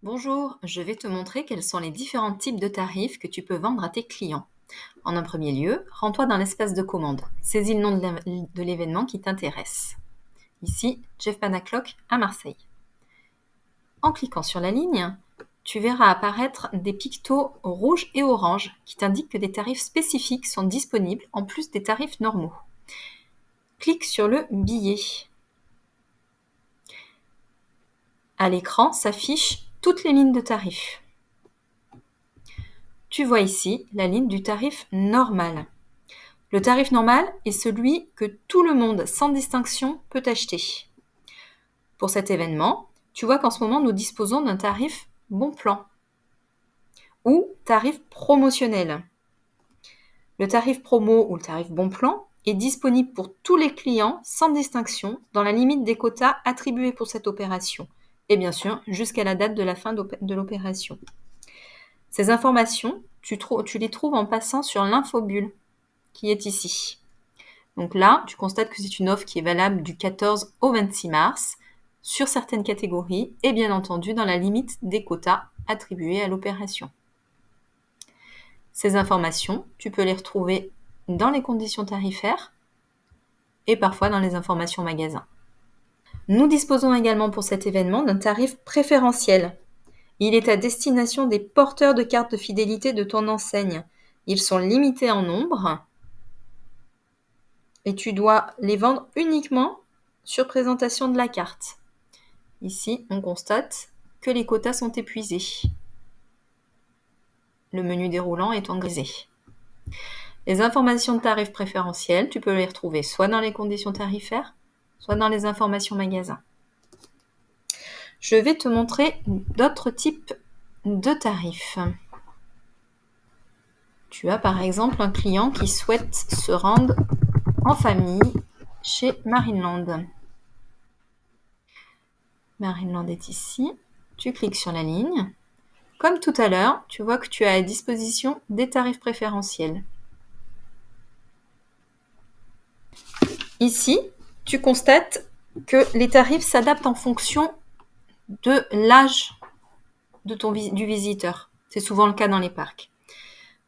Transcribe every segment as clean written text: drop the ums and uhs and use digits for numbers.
Bonjour, je vais te montrer quels sont les différents types de tarifs que tu peux vendre à tes clients. En un premier lieu, rends-toi dans l'espace de commande. Saisis le nom de l'événement qui t'intéresse. Ici, Jeff Panaclock à Marseille. En cliquant sur la ligne, tu verras apparaître des pictos rouges et oranges qui t'indiquent que des tarifs spécifiques sont disponibles en plus des tarifs normaux. Clique sur le billet. À l'écran s'affichent toutes les lignes de tarifs. Tu vois ici la ligne du tarif normal. Le tarif normal est celui que tout le monde, sans distinction, peut acheter. Pour cet événement, tu vois qu'en ce moment, nous disposons d'un tarif bon plan ou tarif promotionnel. Le tarif promo ou le tarif bon plan est disponible pour tous les clients sans distinction dans la limite des quotas attribués pour cette opération et bien sûr jusqu'à la date de la fin de l'opération. Ces informations, tu les trouves en passant sur l'infobulle qui est ici. Donc là, tu constates que c'est une offre qui est valable du 14 au 26 mars sur certaines catégories et bien entendu dans la limite des quotas attribués à l'opération. Ces informations, tu peux les retrouver dans les conditions tarifaires et parfois dans les informations magasins. Nous disposons également pour cet événement d'un tarif préférentiel. Il est à destination des porteurs de cartes de fidélité de ton enseigne. Ils sont limités en nombre et tu dois les vendre uniquement sur présentation de la carte. Ici, on constate que les quotas sont épuisés. Le menu déroulant est en grisé. Les informations de tarifs préférentiels, tu peux les retrouver soit dans les conditions tarifaires, soit dans les informations magasins. Je vais te montrer d'autres types de tarifs. Tu as par exemple un client qui souhaite se rendre en famille chez Marineland. Marineland est ici. Tu cliques sur la ligne. Comme tout à l'heure, tu vois que tu as à disposition des tarifs préférentiels. Ici, tu constates que les tarifs s'adaptent en fonction de l'âge du visiteur. C'est souvent le cas dans les parcs.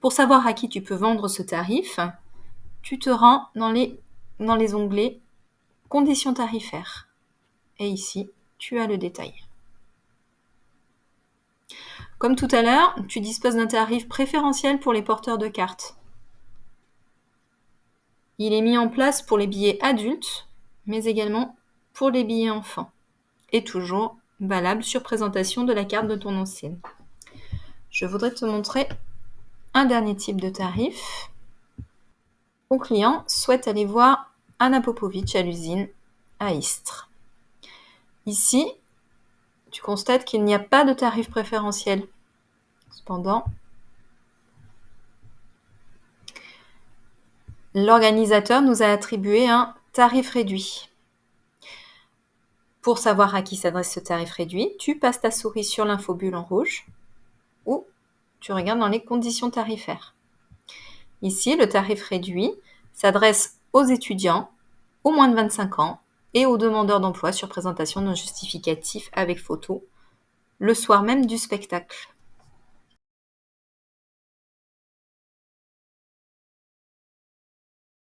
Pour savoir à qui tu peux vendre ce tarif, tu te rends dans les onglets Conditions tarifaires. Et ici, tu as le détail. Comme tout à l'heure, tu disposes d'un tarif préférentiel pour les porteurs de cartes. Il est mis en place pour les billets adultes, mais également pour les billets enfants. Et toujours valable sur présentation de la carte de ton enseigne. Je voudrais te montrer un dernier type de tarif. Ton client souhaite aller voir Anna Popovic à l'usine à Istres. Ici, tu constates qu'il n'y a pas de tarif préférentiel. Cependant, l'organisateur nous a attribué un tarif réduit. Pour savoir à qui s'adresse ce tarif réduit, tu passes ta souris sur l'infobulle en rouge ou tu regardes dans les conditions tarifaires. Ici, le tarif réduit s'adresse aux étudiants, aux moins de 25 ans et aux demandeurs d'emploi sur présentation d'un justificatif avec photo le soir même du spectacle.